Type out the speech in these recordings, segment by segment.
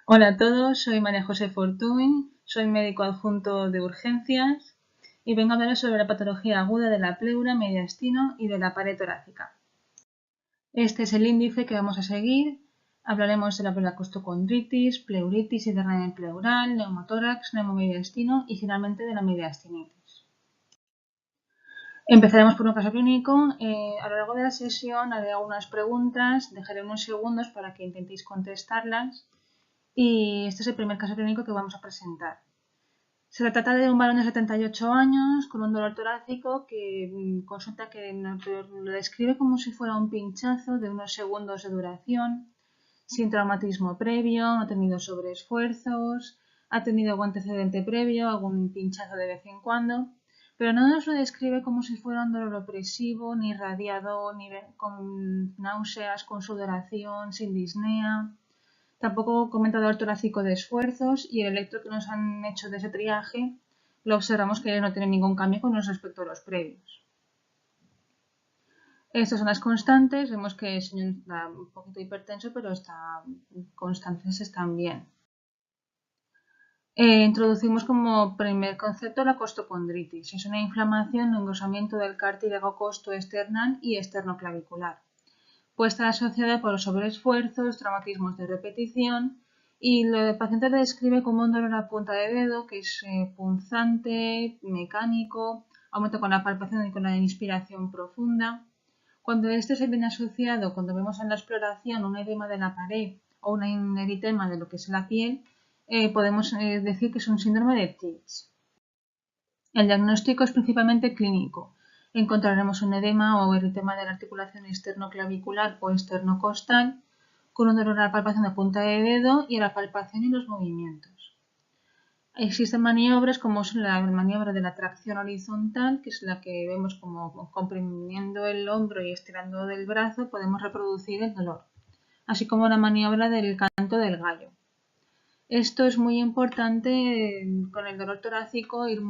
Hola a todos, soy María José Fortuny, soy médico adjunto de urgencias y vengo a hablar sobre la patología aguda de la pleura, mediastino y de la pared torácica. Este es el índice que vamos a seguir. Hablaremos de la costocondritis, pleuritis interna pleural, neumotórax, neumomediastino y finalmente de la mediastinitis. Empezaremos por un caso clínico. A lo largo de la sesión haré algunas preguntas, dejaré unos segundos para que intentéis contestarlas. Y este es el primer caso clínico que vamos a presentar. Se trata de un varón de 78 años con un dolor torácico que consulta que lo describe como si fuera un pinchazo de unos segundos de duración, sin traumatismo previo, no ha tenido sobreesfuerzos, ha tenido algún antecedente previo, algún pinchazo de vez en cuando, pero no nos lo describe como si fuera un dolor opresivo, ni radiado, ni con náuseas, con sudoración, sin disnea. Tampoco comenta dolor torácico de esfuerzos y el electro que nos han hecho de ese triaje lo observamos que no tiene ningún cambio con respecto a los previos. Estas son las constantes, vemos que el señor está un poquito hipertenso, pero las constantes están bien. Introducimos como primer concepto la costocondritis. Es una inflamación o engrosamiento del cartílago costoesternal y esternoclavicular. Puede estar asociada por los sobreesfuerzos, traumatismos de repetición y el paciente lo describe como un dolor a punta de dedo que es punzante, mecánico, aumento con la palpación y con la inspiración profunda. Cuando este se viene asociado, cuando vemos en la exploración un edema de la pared o un eritema de lo que es la piel, podemos decir que es un síndrome de Tietz. El diagnóstico es principalmente clínico. Encontraremos un edema o eritema de la articulación esternoclavicular o esternocostal con un dolor a la palpación de punta de dedo y a la palpación y los movimientos. Existen maniobras como son la maniobra de la tracción horizontal, que es la que vemos como comprimiendo el hombro y estirando del brazo podemos reproducir el dolor, así como la maniobra del canto del gallo. Esto es muy importante con el dolor torácico, ir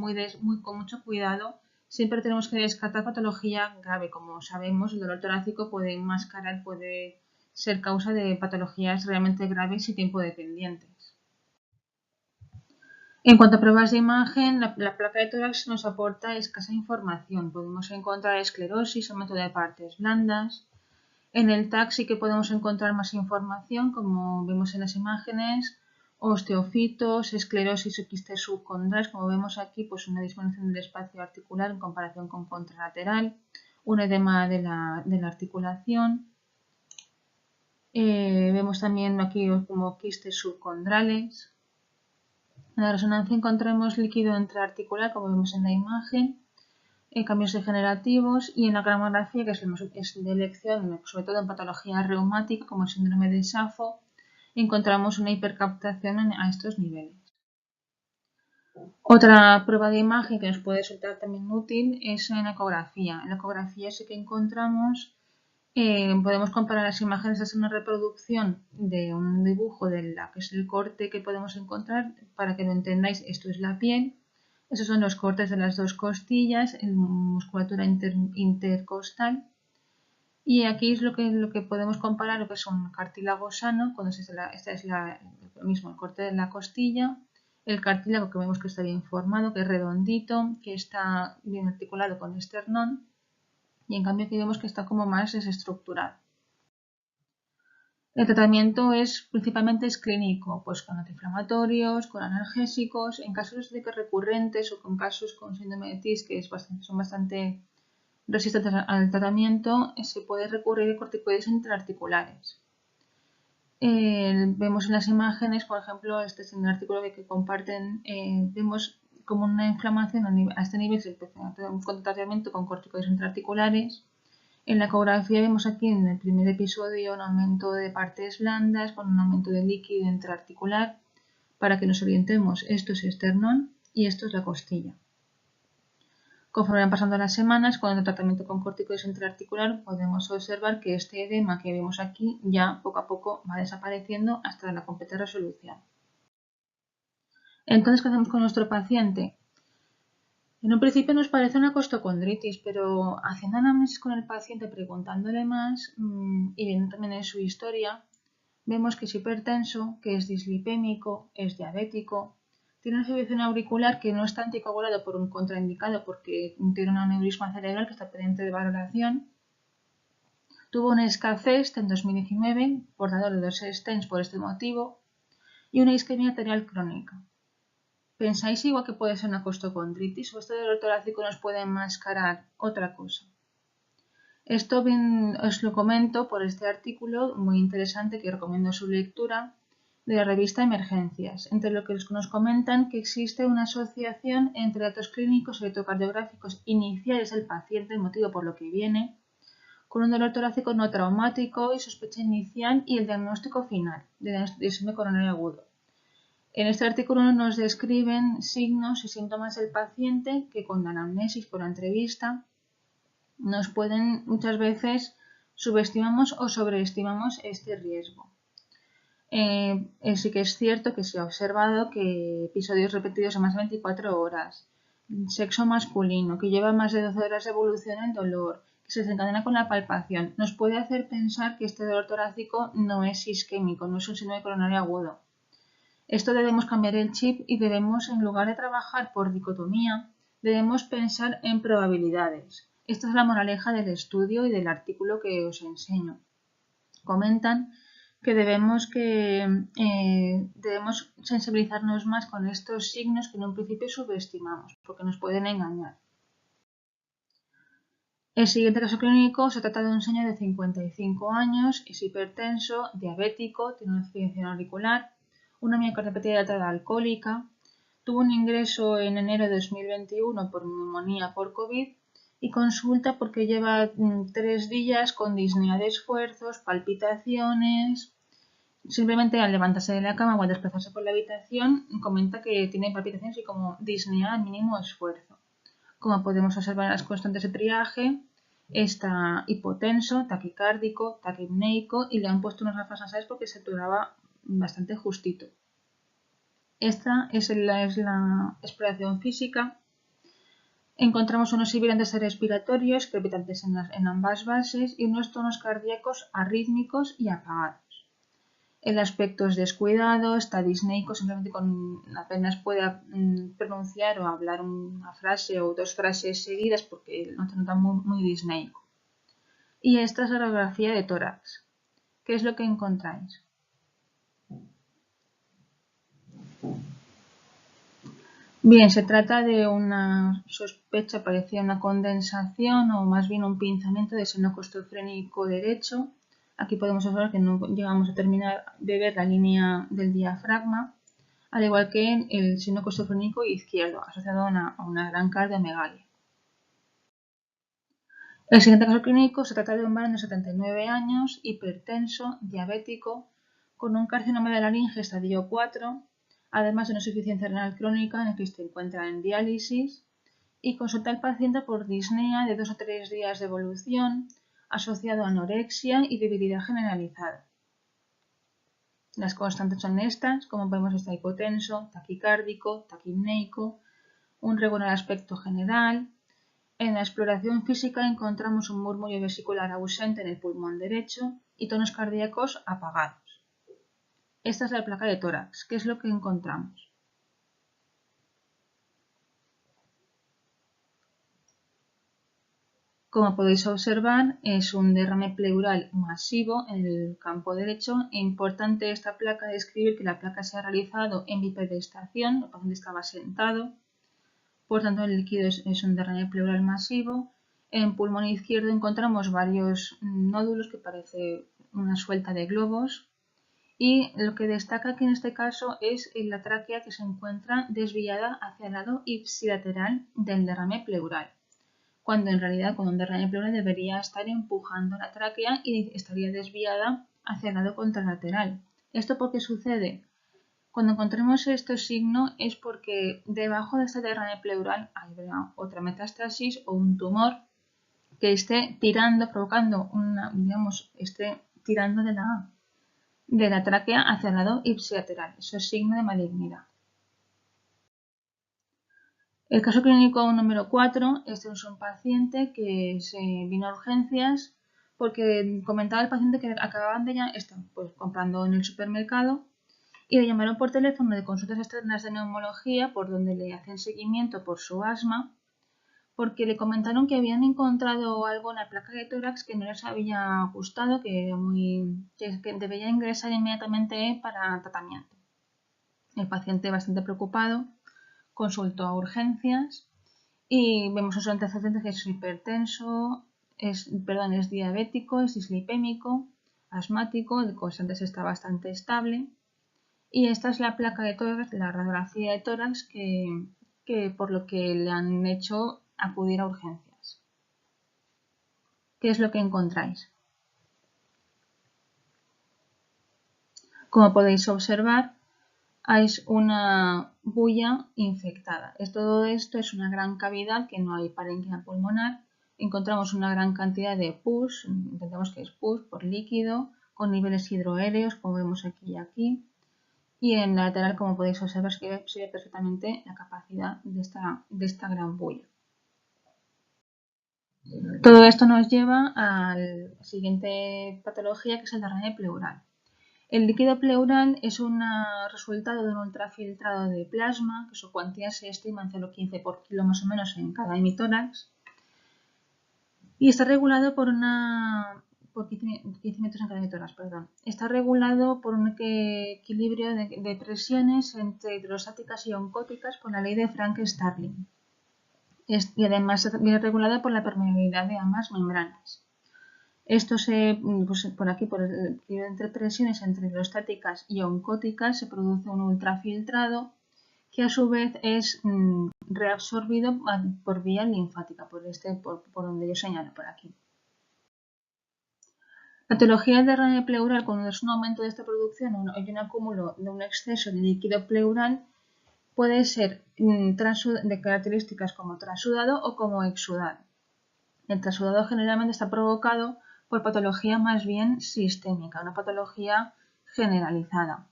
con mucho cuidado. Siempre tenemos que descartar patología grave. Como sabemos, el dolor torácico puede enmascarar, puede ser causa de patologías realmente graves y tiempo dependientes. En cuanto a pruebas de imagen, la placa de tórax nos aporta escasa información. Podemos encontrar esclerosis, aumento de partes blandas. En el TAC sí que podemos encontrar más información, como vemos en las imágenes, osteofitos, esclerosis o quistes subcondrales, como vemos aquí, pues una disminución del espacio articular en comparación con contralateral, un edema de la articulación. Vemos también aquí como quistes subcondrales. En la resonancia encontramos líquido intraarticular, como vemos en la imagen, cambios degenerativos y en la gramografía, que es de elección, sobre todo en patología reumática como el síndrome de Safo, encontramos una hipercaptación a estos niveles. Otra prueba de imagen que nos puede resultar también útil es en ecografía. En la ecografía sí que encontramos, podemos comparar las imágenes, es una reproducción de un dibujo de la que es el corte que podemos encontrar. Para que lo entendáis, esto es la piel. Esos son los cortes de las dos costillas, en musculatura intercostal. Y aquí es lo que podemos comparar, lo que es un cartílago sano, cuando esta es lo mismo, el corte de la costilla, el cartílago que vemos que está bien formado, que es redondito, que está bien articulado con el esternón, y en cambio aquí vemos que está como más desestructurado. El tratamiento principalmente es clínico, pues con antiinflamatorios, con analgésicos, en casos de que recurrentes o con casos con síndrome de Tietz que son bastante resistentes al tratamiento, se puede recurrir a corticoides intraarticulares. Vemos en las imágenes, por ejemplo, este es un artículo que comparten, vemos como una inflamación a este nivel se con tratamiento con corticoides intraarticulares. En la ecografía vemos aquí en el primer episodio un aumento de partes blandas con un aumento de líquido intraarticular. Para que nos orientemos, esto es esternón y esto es la costilla. Conforme van pasando las semanas, con el tratamiento con corticoides intraarticular, podemos observar que este edema que vemos aquí ya poco a poco va desapareciendo hasta la completa resolución. Entonces, ¿qué hacemos con nuestro paciente? En un principio nos parece una costocondritis, pero haciendo análisis con el paciente, preguntándole más y viendo también en su historia, vemos que es hipertenso, que es dislipémico, es diabético, tiene una fibrilación auricular que no está anticoagulado por un contraindicado porque tiene un aneurisma cerebral que está pendiente de valoración. Tuvo una SCAFEST en 2019, portador de 2 stents por este motivo, y una isquemia arterial crónica. ¿Pensáis igual que puede ser una costocondritis o este dolor torácico nos puede enmascarar otra cosa? Esto bien os lo comento por este artículo muy interesante que recomiendo su lectura de la revista Emergencias, entre lo que nos comentan que existe una asociación entre datos clínicos y electrocardiográficos iniciales del paciente, el motivo por lo que viene, con un dolor torácico no traumático y sospecha inicial y el diagnóstico final de disnea coronario agudo. En este artículo nos describen signos y síntomas del paciente que con la anamnesis por la entrevista nos pueden, muchas veces subestimamos o sobreestimamos este riesgo. Sí que es cierto que se ha observado que episodios repetidos de más de 24 horas, sexo masculino, que lleva más de 12 horas de evolución en dolor, que se desencadena con la palpación, nos puede hacer pensar que este dolor torácico no es isquémico, no es un síndrome coronario agudo. Esto debemos cambiar el chip y debemos, en lugar de trabajar por dicotomía, debemos pensar en probabilidades. Esta es la moraleja del estudio y del artículo que os enseño. Comentan que debemos sensibilizarnos más con estos signos que en un principio subestimamos, porque nos pueden engañar. El siguiente caso clínico se trata de un señor de 55 años, es hipertenso, diabético, tiene una fibrilación auricular, una miocardiopatía dilatada alcohólica, tuvo un ingreso en enero de 2021 por neumonía por COVID y consulta porque lleva 3 días con disnea de esfuerzos, palpitaciones. Simplemente al levantarse de la cama o al desplazarse por la habitación comenta que tiene palpitaciones y como disnea al mínimo esfuerzo. Como podemos observar en las constantes de triaje, está hipotenso, taquicárdico, taquipneico y le han puesto unas gafas nasales porque saturaba bastante justito. Esta es la exploración física. Encontramos unos sibilantes respiratorios, crepitantes en ambas bases y unos tonos cardíacos arrítmicos y apagados. El aspecto es descuidado, está disneico, simplemente con apenas puede pronunciar o hablar una frase o 2 frases seguidas porque no se nota muy disneico. Y esta es la radiografía de tórax. ¿Qué es lo que encontráis? Bien, se trata de una sospecha, parecía una condensación o más bien un pinzamiento de seno costofrénico derecho. Aquí podemos observar que no llegamos a terminar de ver la línea del diafragma, al igual que en el seno costofrénico izquierdo, asociado a una gran cardiomegalia. El siguiente caso clínico se trata de un varón de 79 años, hipertenso, diabético, con un carcinoma de laringe estadio 4, además de una insuficiencia renal crónica en el que se encuentra en diálisis, y consulta al paciente por disnea de 2 o 3 días de evolución, asociado a anorexia y debilidad generalizada. Las constantes son estas, como vemos está hipotenso, taquicárdico, taquipneico, un regular aspecto general. En la exploración física encontramos un murmullo vesicular ausente en el pulmón derecho y tonos cardíacos apagados. Esta es la placa de tórax. ¿Qué es lo que encontramos? Como podéis observar, es un derrame pleural masivo en el campo derecho. Es importante esta placa describir que la placa se ha realizado en bipedestación, el paciente estaba sentado, por tanto el líquido es un derrame pleural masivo. En pulmón izquierdo encontramos varios nódulos que parece una suelta de globos y lo que destaca aquí en este caso es la tráquea que se encuentra desviada hacia el lado ipsilateral del derrame pleural, cuando en realidad con un derrame pleural debería estar empujando la tráquea y estaría desviada hacia el lado contralateral. ¿Esto por qué sucede? Cuando encontremos este signo es porque debajo de este derrame pleural hay otra metástasis o un tumor que esté tirando, provocando esté tirando de la tráquea hacia el lado ipsilateral. Eso es signo de malignidad. El caso clínico número 4, este es un paciente que se vino a urgencias porque comentaba el paciente que acababan de estar pues, comprando en el supermercado y le llamaron por teléfono de consultas externas de neumología por donde le hacen seguimiento por su asma, porque le comentaron que habían encontrado algo en la placa de tórax que no les había gustado, que debía ingresar inmediatamente para tratamiento. El paciente, bastante preocupado, consultó a urgencias y vemos sus antecedentes que es hipertenso, es diabético, es dislipémico, asmático, el constante está bastante estable. Y esta es la placa de tórax, la radiografía de tórax que por lo que le han hecho acudir a urgencias. ¿Qué es lo que encontráis? Como podéis observar, hay una bulla infectada. Todo esto es una gran cavidad que no hay parénquima pulmonar. Encontramos una gran cantidad de pus, entendemos que es pus por líquido, con niveles hidroaéreos, como vemos aquí y aquí. Y en la lateral, como podéis observar, se ve perfectamente la capacidad de esta gran bulla. Todo esto nos lleva a la siguiente patología, que es el derrame pleural. El líquido pleural es un resultado de un ultrafiltrado de plasma, que su cuantía se estima en 0,15 por kilo más o menos en cada hemitórax, y está regulado por 15 metros en cada hemitórax, perdón. Está regulado por un equilibrio de presiones entre hidrostáticas y oncóticas por la ley de Frank-Starling. Y además viene regulada por la permeabilidad de ambas membranas. Esto por aquí, por el equilibrio entre presiones entre hidrostáticas y oncóticas, se produce un ultrafiltrado que a su vez es reabsorbido por vía linfática, por donde yo señalo por aquí. La etiología del derrame pleural, cuando es un aumento de esta producción o hay un acúmulo de un exceso de líquido pleural, puede ser de características como transudado o como exudado. El transudado generalmente está provocado por patología más bien sistémica, una patología generalizada.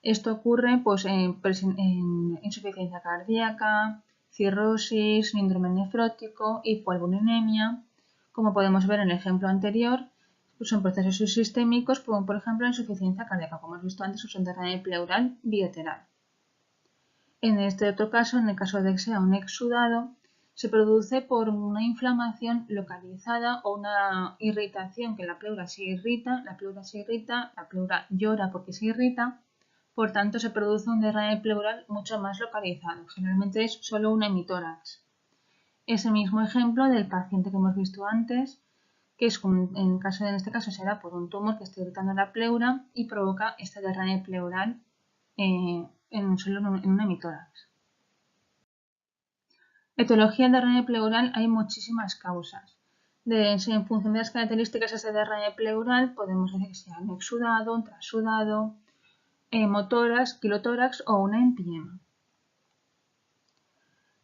Esto ocurre pues, en insuficiencia cardíaca, cirrosis, síndrome nefrótico, hipoalbuminemia. Como podemos ver en el ejemplo anterior, pues son procesos subsistémicos, como por ejemplo la insuficiencia cardíaca, como hemos visto antes, o un derrame pleural bilateral. En este otro caso, en el caso de que sea un exudado, se produce por una inflamación localizada o una irritación, que la pleura se irrita, la pleura llora porque se irrita, por tanto se produce un derrame pleural mucho más localizado, generalmente es solo un hemitórax. Ese mismo ejemplo del paciente que hemos visto antes, que es en este caso será por un tumor que está irritando la pleura y provoca este derrame pleural solo en un hemitórax. Etiología del derrame pleural hay muchísimas causas. En función de las características de este derrame pleural, podemos decir que sea un exudado, un transudado, hemotórax, quilotórax o una empiema.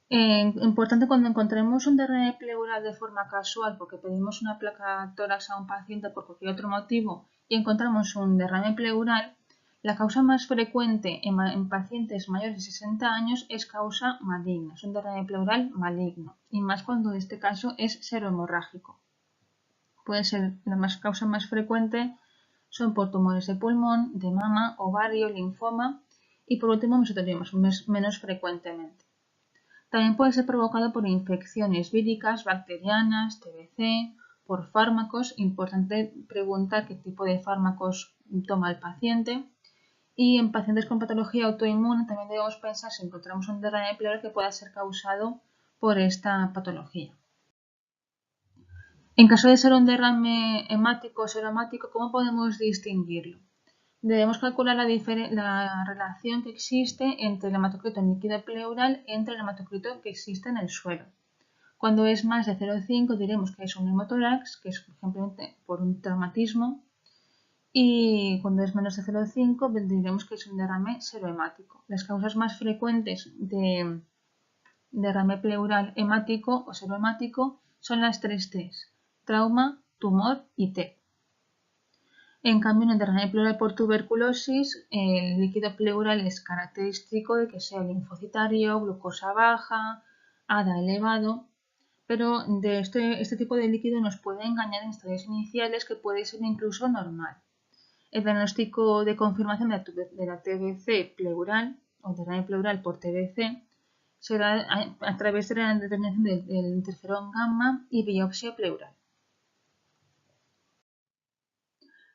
Importante cuando encontremos un derrame pleural de forma casual, porque pedimos una placa tórax a un paciente por cualquier otro motivo y encontramos un derrame pleural, la causa más frecuente en pacientes mayores de 60 años es causa maligna, es un derrame pleural maligno, y más cuando este caso es serohemorrágico. Puede ser causa más frecuente son por tumores de pulmón, de mama, ovario, linfoma y por último mesotelioma, menos frecuentemente. También puede ser provocado por infecciones víricas, bacterianas, TBC, por fármacos. Importante preguntar qué tipo de fármacos toma el paciente. Y en pacientes con patología autoinmune también debemos pensar si encontramos un derrame pleural que pueda ser causado por esta patología. En caso de ser un derrame hemático o serohemático, ¿cómo podemos distinguirlo? Debemos calcular la relación que existe entre el hematocrito en líquido pleural y entre el hematocrito que existe en el suelo. Cuando es más de 0,5 diremos que es un hemotórax, que es simplemente por un traumatismo, y cuando es menos de 0,5 diremos que es un derrame serohemático. Las causas más frecuentes de derrame pleural hemático o serohemático son las 3 T's: trauma, tumor y T. En cambio, en el derrame pleural por tuberculosis, el líquido pleural es característico de que sea linfocitario, glucosa baja, ADA elevado, pero de este tipo de líquido nos puede engañar en estadios iniciales que puede ser incluso normal. El diagnóstico de confirmación de la TBC pleural o derrame pleural por TBC será a través de la determinación del interferón gamma y biopsia pleural.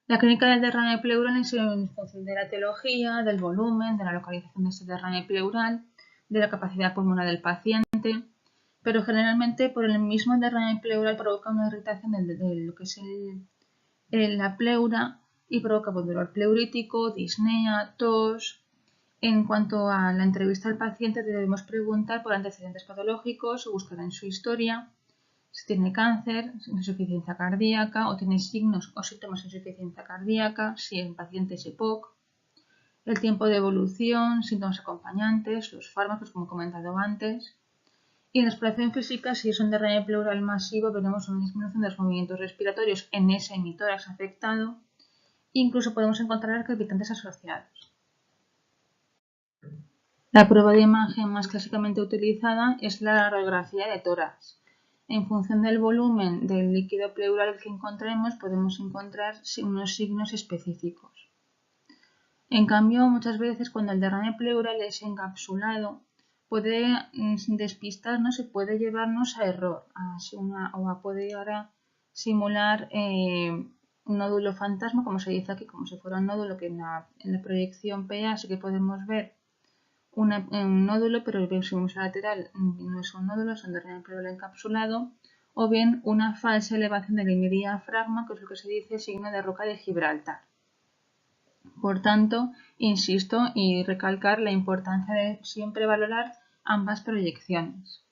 La clínica del derrame pleural es en función de la etiología, del volumen, de la localización de ese derrame pleural, de la capacidad pulmonar del paciente, pero generalmente por el mismo derrame pleural provoca una irritación de lo que es la pleura y provoca dolor pleurítico, disnea, tos. En cuanto a la entrevista al paciente debemos preguntar por antecedentes patológicos o buscar en su historia si tiene cáncer, insuficiencia cardíaca o tiene signos o síntomas de insuficiencia cardíaca, si el paciente es EPOC, el tiempo de evolución, síntomas acompañantes, los fármacos como he comentado antes. Y en la exploración física, si es un derrame pleural masivo, veremos una disminución de los movimientos respiratorios en ese hemitórax afectado. Incluso podemos encontrar crepitantes asociados. La prueba de imagen más clásicamente utilizada es la radiografía de tórax. En función del volumen del líquido pleural que encontremos, podemos encontrar unos signos específicos. En cambio, muchas veces cuando el derrame pleural es encapsulado, puede despistarnos y puede llevarnos a error, puede llegar a simular un nódulo fantasma, como se dice aquí, como si fuera un nódulo que en la proyección PA sí que podemos ver un nódulo, pero si vemos a lateral no es un nódulo, es un derrame pleural encapsulado, o bien una falsa elevación del diafragma, que es lo que se dice signo de roca de Gibraltar. Por tanto, insisto y recalcar la importancia de siempre valorar ambas proyecciones.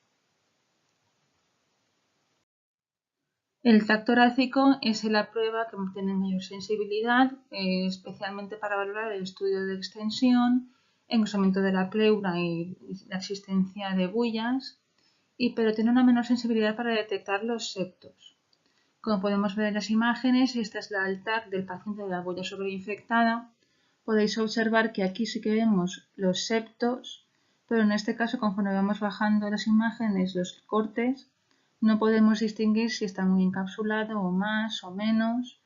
El TAC torácico es la prueba que tiene mayor sensibilidad, especialmente para valorar el estudio de extensión, engrosamiento de la pleura y la existencia de bullas, pero tiene una menor sensibilidad para detectar los septos. Como podemos ver en las imágenes, esta es el TAC del paciente de la bulla sobreinfectada. Podéis observar que aquí sí que vemos los septos, pero en este caso, conforme vamos bajando las imágenes, los cortes, no podemos distinguir si está muy encapsulado o más o menos,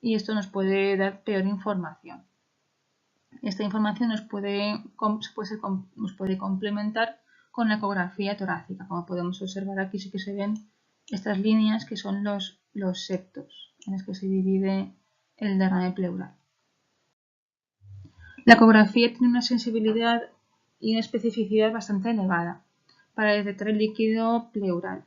y esto nos puede dar peor información. Esta información nos puede complementar con la ecografía torácica. Como podemos observar aquí sí que se ven estas líneas que son los septos en los que se divide el derrame pleural. La ecografía tiene una sensibilidad y una especificidad bastante elevada para detectar el líquido pleural.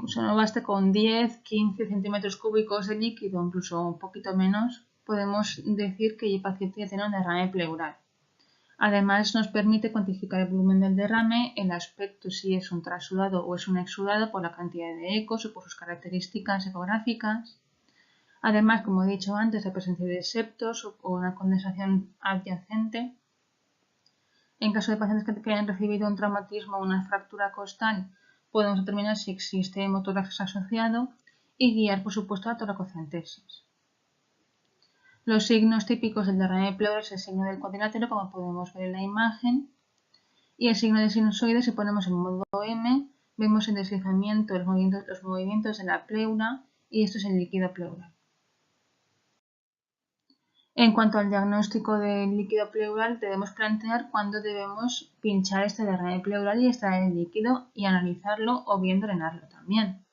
Solo basta con 10, 15 centímetros cúbicos de líquido, incluso un poquito menos, podemos decir que el paciente ya tiene un derrame pleural. Además, nos permite cuantificar el volumen del derrame, el aspecto si es un trasudado o es un exudado por la cantidad de ecos o por sus características ecográficas. Además, como he dicho antes, la presencia de septos o una condensación adyacente. En caso de pacientes que hayan recibido un traumatismo o una fractura costal, podemos determinar si existe hemotórax asociado y guiar, por supuesto, a la toracocentesis. Los signos típicos del derrame pleural es el signo del cuadrilátero, como podemos ver en la imagen, y el signo de sinusoide. Si ponemos en modo M, vemos el deslizamiento, los movimientos de la pleura, y esto es el líquido pleural. En cuanto al diagnóstico del líquido pleural, debemos plantear cuándo debemos pinchar este derrame pleural y extraer el líquido y analizarlo o bien drenarlo también.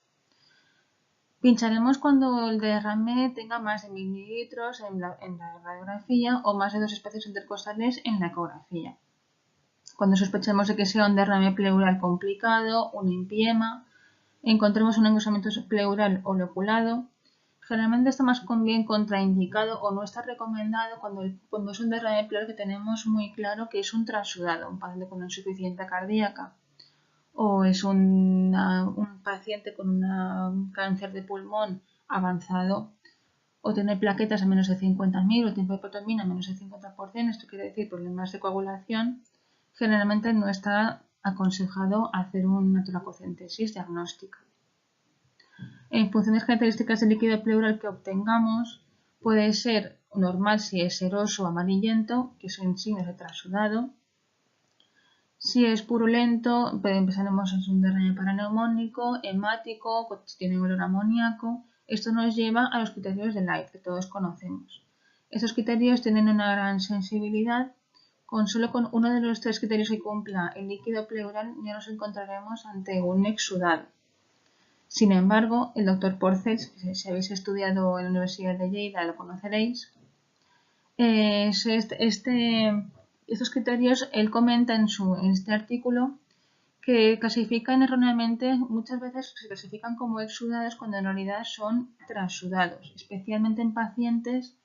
Pincharemos cuando el derrame tenga más de 1000 mililitros en la radiografía o más de 2 espacios intercostales en la ecografía. Cuando sospechemos de que sea un derrame pleural complicado, un empiema, encontremos un engrosamiento pleural o loculado, generalmente está más bien contraindicado o no está recomendado cuando es un derrame pleural que tenemos muy claro que es un transudado, un paciente con insuficiencia cardíaca, o es un paciente con un cáncer de pulmón avanzado, o tener plaquetas a menos de 50.000 o tiempo de hipotonía a menos de 50%, esto quiere decir problemas de coagulación. Generalmente no está aconsejado hacer una toracocentesis diagnóstica. En función de las características del líquido pleural que obtengamos, puede ser normal si es seroso o amarillento, que son signos de transudado. Si es purulento, pensaremos en un derrame paraneumónico, hemático, si tiene olor a amoníaco. Esto nos lleva a los criterios de Light, que todos conocemos. Estos criterios tienen una gran sensibilidad. Solo con uno de los tres criterios que cumpla el líquido pleural ya nos encontraremos ante un exudado. Sin embargo, el doctor Porcels, que si habéis estudiado en la Universidad de Lleida lo conoceréis, estos criterios él comenta en este artículo que clasifican erróneamente, muchas veces se clasifican como exudados cuando en realidad son transudados, especialmente en pacientes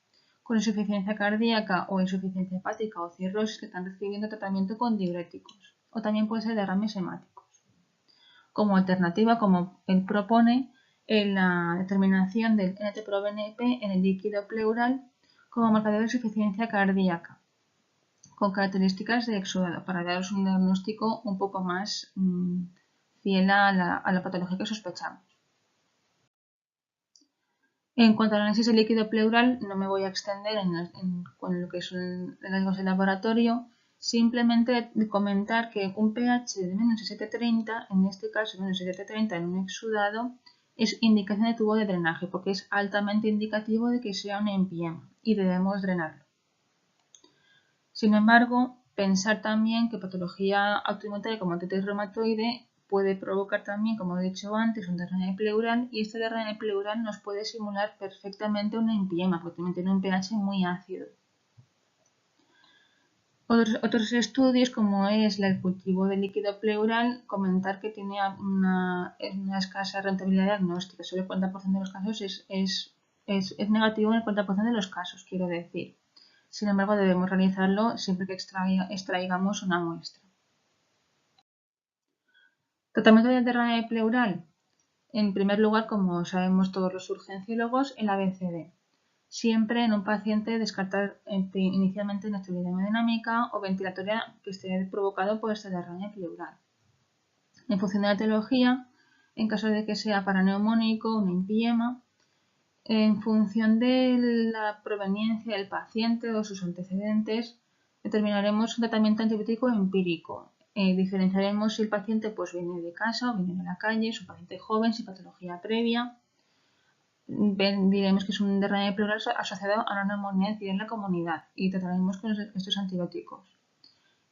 con insuficiencia cardíaca o insuficiencia hepática o cirrosis que están recibiendo tratamiento con diuréticos, o también puede ser derrames hemáticos. Como alternativa, como él propone, en la determinación del NT-proBNP en el líquido pleural como marcador de insuficiencia cardíaca, con características de exudado, para daros un diagnóstico un poco más fiel a la patología que sospechamos. En cuanto al análisis del líquido pleural, no me voy a extender con lo que son hallazgos de laboratorio, simplemente comentar que un pH de menos de 7,30, en este caso menos de 7,30 en un exudado, es indicación de tubo de drenaje, porque es altamente indicativo de que sea un empiema y debemos drenarlo. Sin embargo, pensar también que patología autoinmunitaria como artritis reumatoide puede provocar también, como he dicho antes, un derrame pleural, y este derrame pleural nos puede simular perfectamente un empiema, porque también tiene un pH muy ácido. Otros estudios, como es el cultivo de líquido pleural, comentar que tiene una escasa rentabilidad diagnóstica. Solo el 40% de los casos es negativo en el 40% de los casos, quiero decir. Sin embargo, debemos realizarlo siempre que extraigamos una muestra. Tratamiento del derrame pleural. En primer lugar, como sabemos todos los urgenciólogos, el ABCD. Siempre en un paciente descartar inicialmente inestabilidad hemodinámica o ventilatoria que esté provocado por este derrame pleural. En función de la etiología, en caso de que sea paraneumónico, un empiema, en función de la proveniencia del paciente o sus antecedentes, determinaremos un tratamiento antibiótico empírico. Diferenciaremos si el paciente viene de casa o viene de la calle, es un paciente joven, sin patología previa. Diremos que es un derrame pleural asociado a una neumonía adquirida en la comunidad y trataremos con estos antibióticos.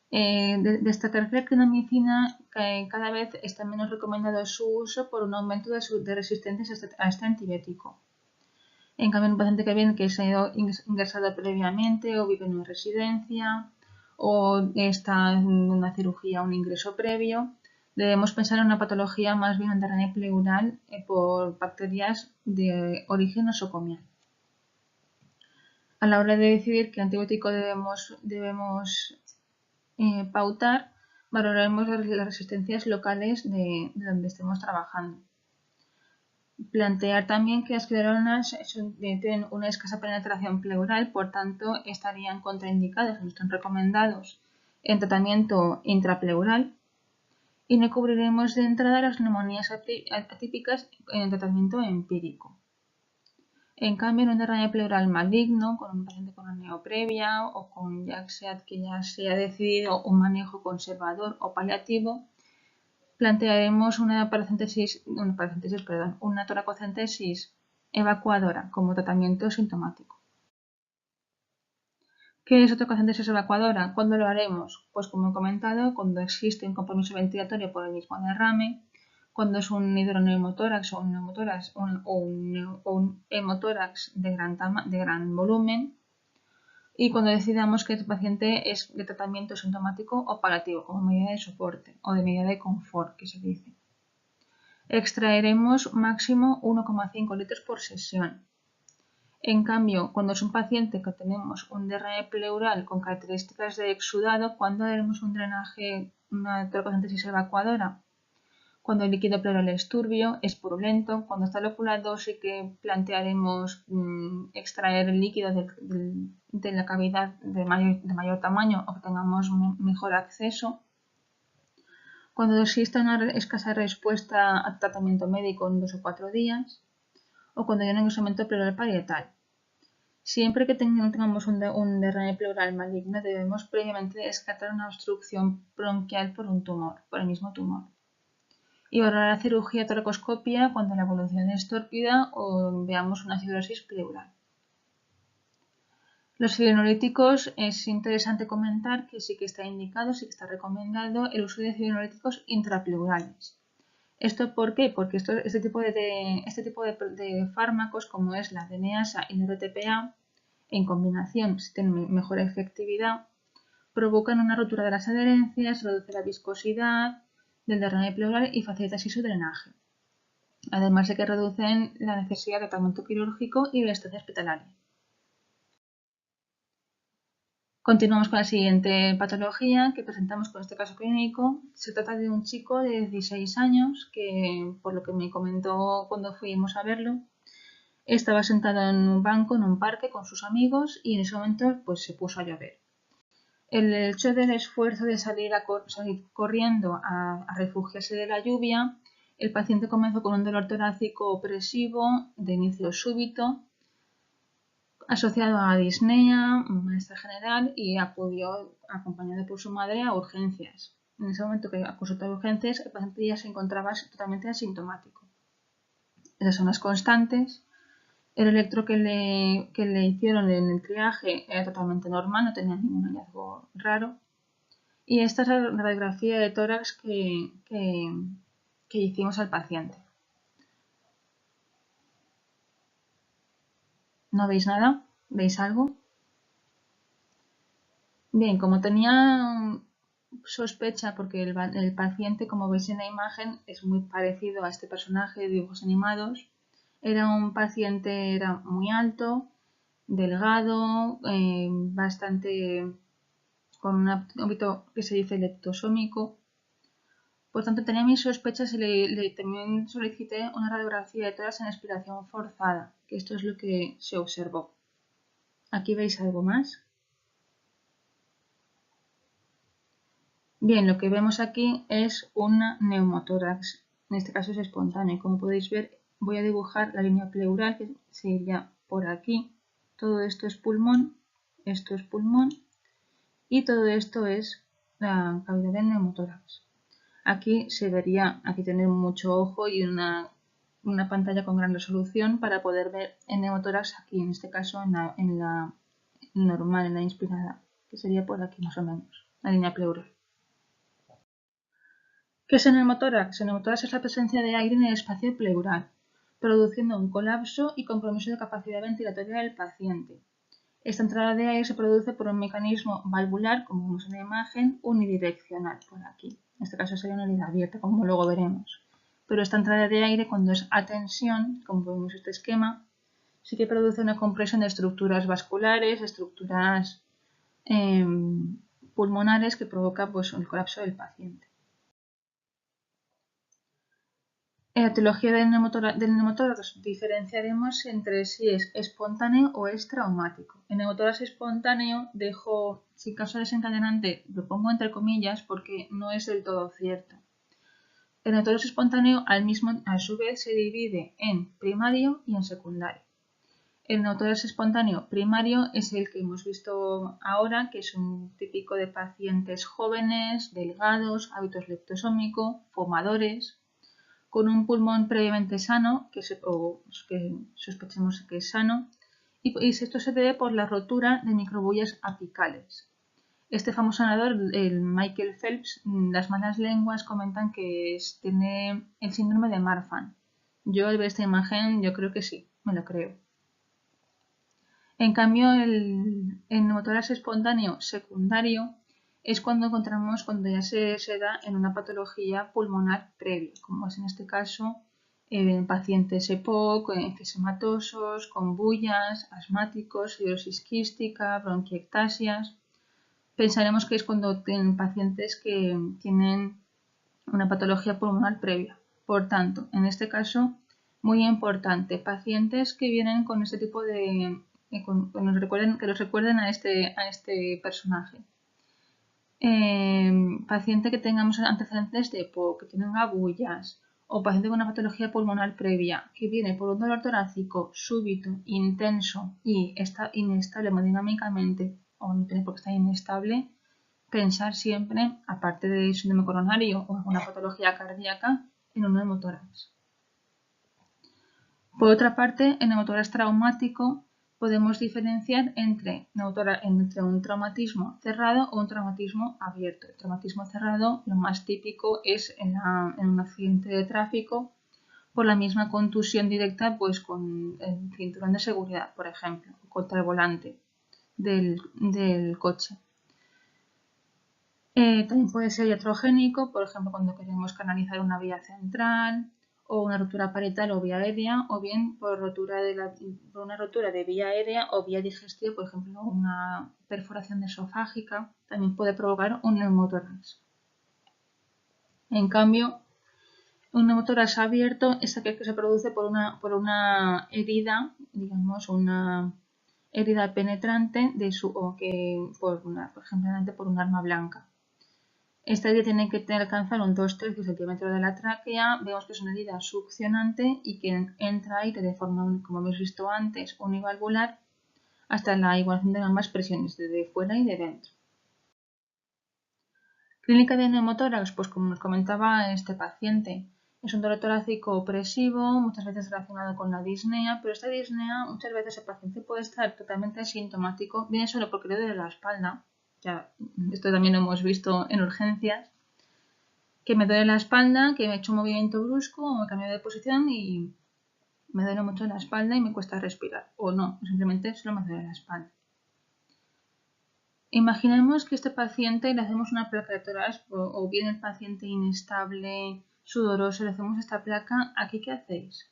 Destacar que la clindamicina cada vez está menos recomendado su uso por un aumento de resistencia a este antibiótico. En cambio, un paciente que se ha ido ingresado previamente o vive en una residencia o está en una cirugía o un ingreso previo, debemos pensar en una patología más bien un derrame pleural por bacterias de origen nosocomial. A la hora de decidir qué antibiótico debemos pautar, valoraremos las resistencias locales de donde estemos trabajando. Plantear también que las escleronas tienen una escasa penetración pleural, por tanto estarían contraindicados, no están recomendados en tratamiento intrapleural, y no cubriremos de entrada las neumonías atípicas en el tratamiento empírico. En cambio, en un derrame pleural maligno, con un paciente con anemia previa o con que ya se ha decidido un manejo conservador o paliativo, plantearemos una toracocentesis evacuadora como tratamiento sintomático. ¿Qué es toracocentesis evacuadora? ¿Cuándo lo haremos? Pues como he comentado, cuando existe un compromiso ventilatorio por el mismo derrame, cuando es un hidroneumótorax o un hemotórax de gran volumen, y cuando decidamos que el paciente es de tratamiento sintomático o paliativo, como medida de soporte o de medida de confort, que se dice. Extraeremos máximo 1,5 litros por sesión. En cambio, cuando es un paciente que tenemos un derrame pleural con características de exudado, ¿cuándo haremos un drenaje, una toracocentesis evacuadora? Cuando el líquido pleural es turbio, es purulento. Cuando está loculado, sí que plantearemos extraer el líquido de la cavidad de mayor tamaño o que tengamos mejor acceso. Cuando exista una escasa respuesta al tratamiento médico en 2 o 4 días, o cuando hay un engrosamiento pleural parietal. Siempre que tengamos un derrame pleural maligno, debemos previamente descartar una obstrucción bronquial por un tumor, por el mismo tumor. Y valorar la cirugía toracoscopia cuando la evolución es tórpida o veamos una fibrosis pleural. Los fibrinolytíticos, es interesante comentar que sí que está indicado, sí que está recomendado el uso de fibrinolytíticos intrapleurales. ¿Esto por qué? Porque este tipo de fármacos, como es la DNASA y la RTPA, en combinación, si tienen mejor efectividad, provocan una rotura de las adherencias, reduce la viscosidad del derrame pleural y facilita así su drenaje. Además de que reducen la necesidad de tratamiento quirúrgico y la estancia hospitalaria. Continuamos con la siguiente patología que presentamos con este caso clínico. Se trata de un chico de 16 años que, por lo que me comentó cuando fuimos a verlo, estaba sentado en un banco en un parque con sus amigos y en ese momento pues, se puso a llover. El hecho del esfuerzo de salir corriendo a refugiarse de la lluvia, el paciente comenzó con un dolor torácico opresivo de inicio súbito, asociado a disnea, malestar general y acudió acompañado por su madre a urgencias. En ese momento que acusó a urgencias, el paciente ya se encontraba totalmente asintomático. Esas son las constantes. El electro que le hicieron en el triaje era totalmente normal, no tenía ningún hallazgo raro. Y esta es la radiografía de tórax que hicimos al paciente. ¿No veis nada? ¿Veis algo? Bien, como tenía sospecha, porque el paciente, como veis en la imagen, es muy parecido a este personaje de dibujos animados. Era un paciente, era muy alto, delgado, bastante con un ámbito que se dice leptosómico. Por tanto, tenía mis sospechas y también solicité una radiografía de tórax en expiración forzada, que esto es lo que se observó. ¿Aquí veis algo más? Bien, lo que vemos aquí es una neumotórax. En este caso es espontáneo. Y como podéis ver, voy a dibujar la línea pleural, que sería por aquí. Todo esto es pulmón y todo esto es la cavidad del neumotórax. Aquí se vería, aquí tener mucho ojo y una pantalla con gran resolución para poder ver el neumotórax aquí, en este caso en la normal, en la inspirada, que sería por aquí más o menos, la línea pleural. ¿Qué es el neumotórax? El neumotórax es la presencia de aire en el espacio pleural, produciendo un colapso y compromiso de capacidad ventilatoria del paciente. Esta entrada de aire se produce por un mecanismo valvular, como vemos en la imagen, unidireccional, por aquí. En este caso sería una herida abierta, como luego veremos. Pero esta entrada de aire, cuando es a tensión, como vemos en este esquema, sí que produce una compresión de estructuras vasculares, estructuras pulmonares que provoca pues, el colapso del paciente. En la etiología del neumotórax diferenciaremos entre si es espontáneo o es traumático. El neumotórax espontáneo dejo, sin causa desencadenante, lo pongo entre comillas porque no es del todo cierto. El neumotórax espontáneo a su vez se divide en primario y en secundario. El neumotórax espontáneo primario es el que hemos visto ahora, que es un típico de pacientes jóvenes, delgados, hábitos leptosómico, fumadores, con un pulmón previamente sano, que sospechemos que es sano, y esto se debe por la rotura de microbullas apicales. Este famoso nadador, el Michael Phelps, las malas lenguas comentan que tiene el síndrome de Marfan. Yo al ver esta imagen, yo creo que sí, me lo creo. En cambio, el neumotórax espontáneo secundario es cuando encontramos cuando ya se da en una patología pulmonar previa, como es en este caso en pacientes EPOC, enfisемatosos, con bullas, asmáticos, fibrosis quística, bronquiectasias. Pensaremos que es cuando tienen pacientes que tienen una patología pulmonar previa. Por tanto, en este caso, muy importante, pacientes que vienen con este tipo de que los recuerden a este personaje. Paciente que tengamos antecedentes de EPOC, que tenga bullas o paciente con una patología pulmonar previa que viene por un dolor torácico súbito, intenso y está inestable hemodinámicamente o no tiene por qué estar inestable, pensar siempre, aparte de síndrome coronario o alguna patología cardíaca, en un neumotórax. Por otra parte, el neumotórax traumático podemos diferenciar entre un traumatismo cerrado o un traumatismo abierto. El traumatismo cerrado, lo más típico es en un accidente de tráfico por la misma contusión directa pues con el cinturón de seguridad, por ejemplo, contra el volante del coche. También puede ser iatrogénico, por ejemplo, cuando queremos canalizar una vía central o una rotura parietal o vía aérea, o bien por una rotura de vía aérea o vía digestiva, por ejemplo, una perforación esofágica, también puede provocar un neumotórax. En cambio, un neumotórax abierto es aquel que se produce por una herida, digamos, una herida penetrante por ejemplo, por un arma blanca. Esta herida tiene que alcanzar un 2-3 centímetros de la tráquea. Vemos que es una herida succionante y que entra aire de forma, como habéis visto antes, univalvular hasta la igualación de ambas presiones, de fuera y de dentro. Clínica de neumotórax, pues como nos comentaba este paciente, es un dolor torácico opresivo, muchas veces relacionado con la disnea, pero esta disnea muchas veces el paciente puede estar totalmente asintomático, viene solo porque le duele la espalda. Ya, esto también lo hemos visto en urgencias, que me duele la espalda, que me he hecho un movimiento brusco o me cambio de posición y me duele mucho la espalda y me cuesta respirar. O no, simplemente solo me duele la espalda. Imaginemos que a este paciente le hacemos una placa de tórax o bien el paciente inestable, sudoroso, le hacemos esta placa. ¿Aquí qué hacéis?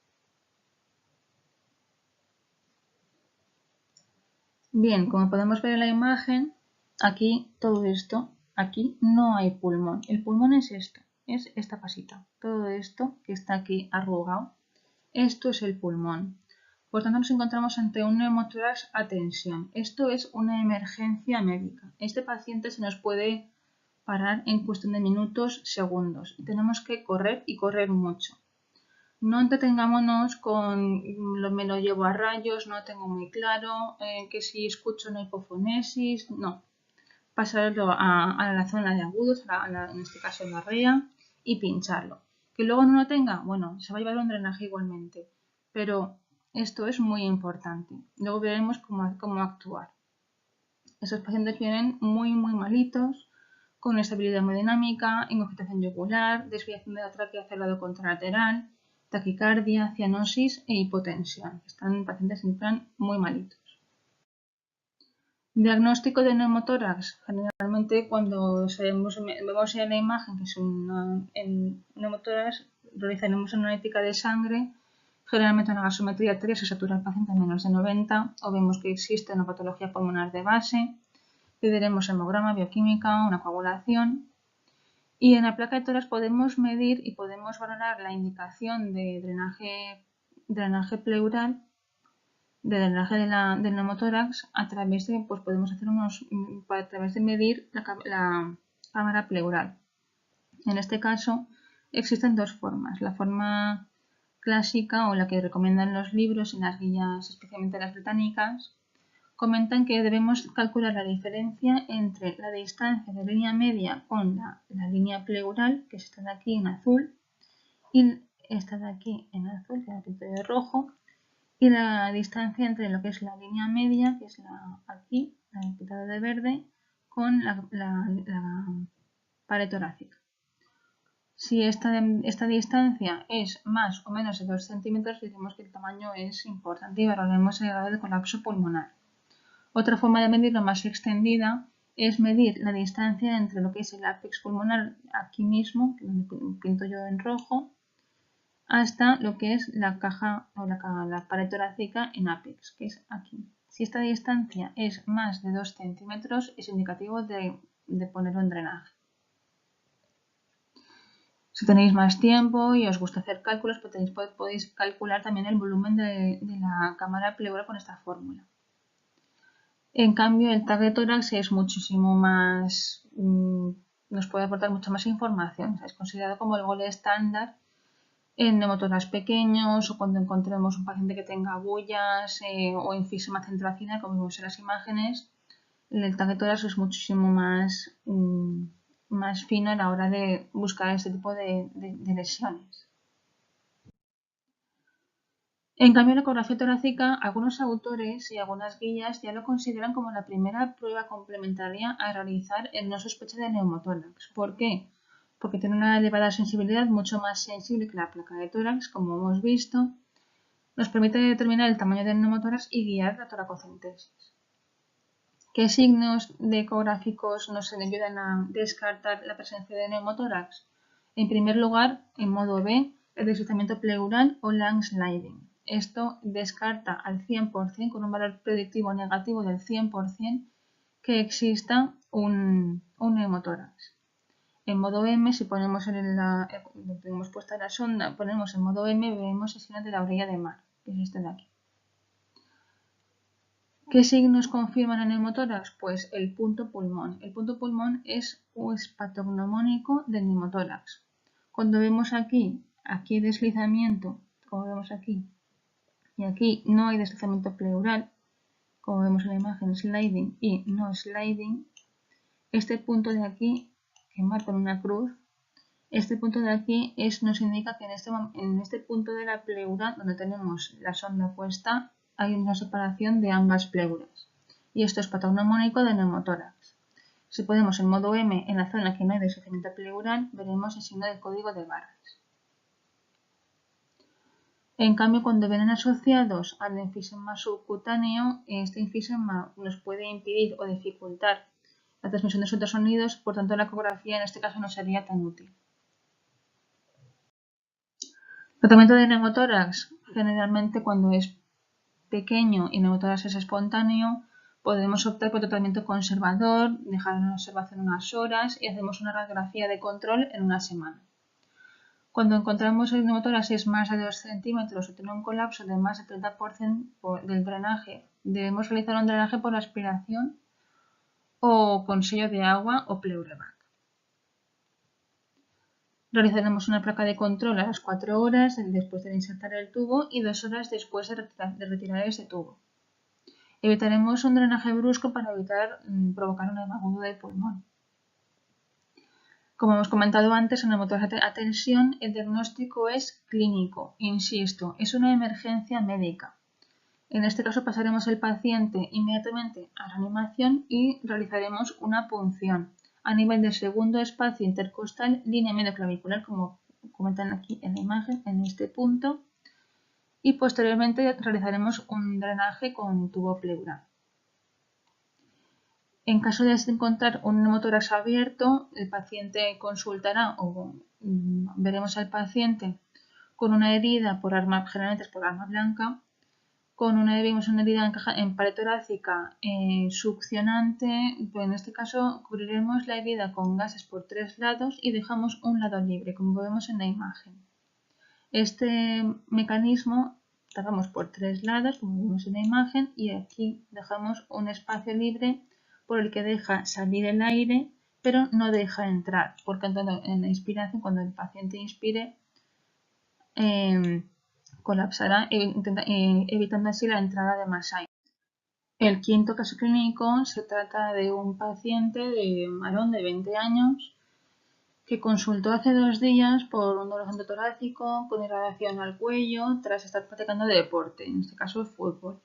Bien, como podemos ver en la imagen, aquí todo esto, aquí no hay pulmón. El pulmón es esto, es esta pasita. Todo esto que está aquí arrugado, esto es el pulmón. Por tanto, nos encontramos ante un neumotórax a tensión. Esto es una emergencia médica. Este paciente se nos puede parar en cuestión de minutos, segundos. Tenemos que correr y correr mucho. No entretengámonos con me lo llevo a rayos, no tengo muy claro, que si escucho una hipofonesis, no. Pasarlo a la zona de agudos, en este caso la rea, y pincharlo. Que luego no lo tenga, bueno, se va a llevar un drenaje igualmente, pero esto es muy importante. Luego veremos cómo actuar. Esos pacientes vienen muy malitos, con inestabilidad hemodinámica, ingurgitación yugular, desviación de la tráquea hacia el lado contralateral, taquicardia, cianosis e hipotensión. Están pacientes en plan muy malitos. Diagnóstico de neumotórax. Generalmente cuando vemos en la imagen que es un neumotórax, realizaremos una analítica de sangre. Generalmente una gasometría arterial se satura el paciente a menos de 90 o vemos que existe una patología pulmonar de base. Pediremos hemograma, bioquímica, una coagulación. Y en la placa de tórax podemos medir y podemos valorar la indicación de drenaje pleural, de drenaje del neumotórax a través de, pues podemos hacer a través de medir la cámara pleural. En este caso existen dos formas, la forma clásica o la que recomiendan los libros en las guías, especialmente las británicas, comentan que debemos calcular la diferencia entre la distancia de línea media con la línea pleural, que es esta de aquí en azul, y esta de aquí en azul, que la pinto de rojo, y la distancia entre lo que es la línea media, que es aquí, la pintada de verde, con la pared torácica. Si esta distancia es más o menos de 2 centímetros, diremos que el tamaño es importante y valoraremos el grado de colapso pulmonar. Otra forma de medirlo más extendida es medir la distancia entre lo que es el ápex pulmonar aquí mismo, que pinto yo en rojo, hasta lo que es la caja o la pared torácica en ápex, que es aquí. Si esta distancia es más de 2 centímetros, es indicativo de poner un drenaje. Si tenéis más tiempo y os gusta hacer cálculos, podéis calcular también el volumen de la cámara pleural con esta fórmula. En cambio, el tag de tórax es muchísimo más, nos puede aportar mucha más información. Es considerado como el gol estándar en neumotórax pequeños o cuando encontremos un paciente que tenga bullas o enfisema centroacinar, como vemos en las imágenes, el tag de tórax es muchísimo más fino a la hora de buscar este tipo de lesiones. En cambio, la ecografía torácica, algunos autores y algunas guías ya lo consideran como la primera prueba complementaria a realizar en no sospecha de neumotórax. ¿Por qué? Porque tiene una elevada sensibilidad, mucho más sensible que la placa de tórax, como hemos visto. Nos permite determinar el tamaño del neumotórax y guiar la toracocentesis. ¿Qué signos ecográficos nos ayudan a descartar la presencia de neumotórax? En primer lugar, en modo B, el deslizamiento pleural o lung sliding. Esto descarta al 100%, con un valor predictivo negativo del 100%, que exista un neumotórax. En modo M, si ponemos tenemos puesta la sonda, ponemos en modo M, vemos el signo de la orilla de mar, que es este de aquí. ¿Qué signos confirman el neumotórax? Pues el punto pulmón. El punto pulmón es patognomónico del neumotórax. Cuando vemos aquí hay deslizamiento, como vemos aquí, y aquí no hay deslizamiento pleural, como vemos en la imagen, sliding y no sliding, este punto de aquí, que marco en una cruz, este punto de aquí nos indica que en este punto de la pleura, donde tenemos la sonda puesta, hay una separación de ambas pleuras. Y esto es patognomónico de neumotórax. Si ponemos el modo M en la zona que no hay deslizamiento pleural, veremos el signo del código de barras. En cambio, cuando vienen asociados al enfisema subcutáneo, este enfisema nos puede impedir o dificultar la transmisión de ultrasonidos, por tanto la ecografía en este caso no sería tan útil. Tratamiento de neumotórax. Generalmente cuando es pequeño y neumotórax es espontáneo, podemos optar por tratamiento conservador, dejar en observación unas horas y hacemos una radiografía de control en una semana. Cuando encontramos el neumotórax es más de 2 centímetros o tiene un colapso de más del 30% del drenaje, debemos realizar un drenaje por aspiración o con sello de agua o Pleurevac. Realizaremos una placa de control a las 4 horas después de insertar el tubo y 2 horas después de retirar ese tubo. Evitaremos un drenaje brusco para evitar provocar un edema agudo del pulmón. Como hemos comentado antes, en neumotórax a tensión el diagnóstico es clínico, insisto, es una emergencia médica. En este caso pasaremos el paciente inmediatamente a reanimación y realizaremos una punción a nivel del segundo espacio intercostal, línea medio clavicular, como comentan aquí en la imagen, en este punto, y posteriormente realizaremos un drenaje con tubo pleural. En caso de encontrar un neumotórax abierto, el paciente consultará o veremos al paciente con una herida generalmente es por arma blanca, vemos una herida en pared torácica succionante, pues en este caso cubriremos la herida con gases por 3 lados y dejamos un lado libre, como vemos en la imagen. Este mecanismo tapamos por 3 lados, como vemos en la imagen, y aquí dejamos un espacio libre por el que deja salir el aire, pero no deja entrar, porque en la inspiración, cuando el paciente inspire, colapsará, evitando así la entrada de más aire. El quinto caso clínico se trata de un paciente de varón de 20 años que consultó hace 2 días por un dolor torácico con irradiación al cuello tras estar practicando deporte, en este caso el fútbol.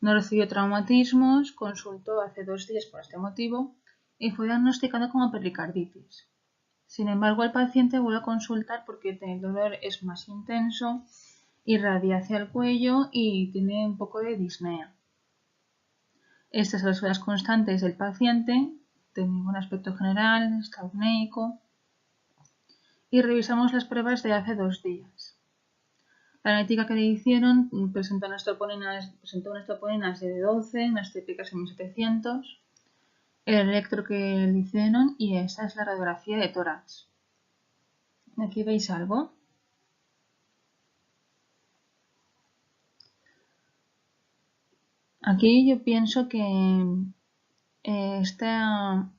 No recibió traumatismos, consultó hace 2 días por este motivo y fue diagnosticado como pericarditis. Sin embargo, el paciente vuelve a consultar porque el dolor es más intenso, irradia hacia el cuello y tiene un poco de disnea. Estas son las constantes del paciente, tiene un aspecto general, está apneico, y revisamos las pruebas de hace 2 días. La analítica que le hicieron presentó unas troponinas de 12, unas típicas en 1700, el electro que le hicieron y esa es la radiografía de tórax. Aquí veis algo. Aquí yo pienso que esta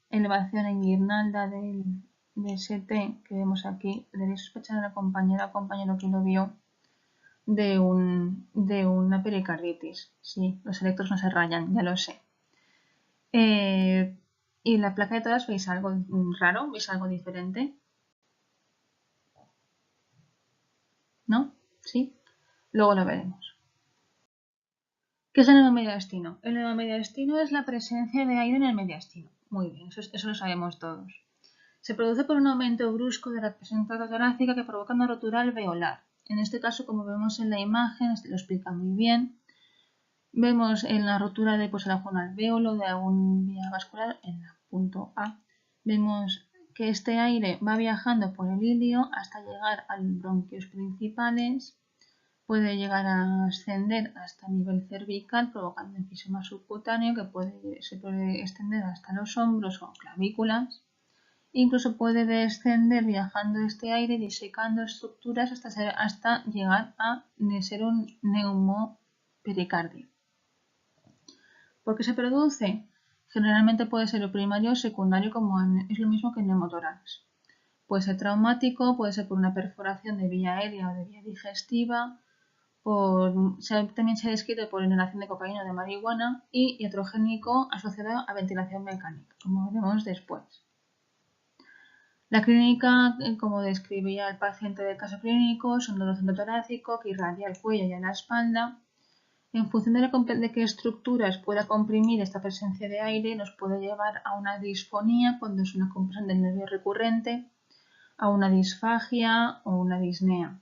elevación en guirnalda de ST que vemos aquí, debería sospechar a la compañera o compañero que lo vio de una pericarditis. Sí, los electros no se rayan, ya lo sé. ¿Y la placa de todas veis algo raro? ¿Veis algo diferente? ¿No? ¿Sí? Luego lo veremos. ¿Qué es el neumomediastino? El neumomediastino es la presencia de aire en el mediastino. Muy bien, eso lo sabemos todos. Se produce por un aumento brusco de la presión torácica que provoca una rotura alveolar. En este caso, como vemos en la imagen, lo explica muy bien. Vemos en la rotura de algún alvéolo, de algún vía vascular, en el punto A. Vemos que este aire va viajando por el ilio hasta llegar a los bronquios principales. Puede llegar a ascender hasta el nivel cervical, provocando enfisema subcutáneo que se puede extender hasta los hombros o clavículas. Incluso puede descender viajando este aire, disecando estructuras hasta llegar a ser un neumopericardio. ¿Por qué se produce? Generalmente puede ser primario o secundario, como es lo mismo que el neumotórax. Puede ser traumático, puede ser por una perforación de vía aérea o de vía digestiva, también se ha descrito por inhalación de cocaína o de marihuana y iatrogénico asociado a ventilación mecánica, como veremos después. La clínica, como describía el paciente del caso clínico, es un dolor torácico que irradia el cuello y a la espalda. En función de qué estructuras pueda comprimir esta presencia de aire, nos puede llevar a una disfonía cuando es una compresión del nervio recurrente, a una disfagia o una disnea.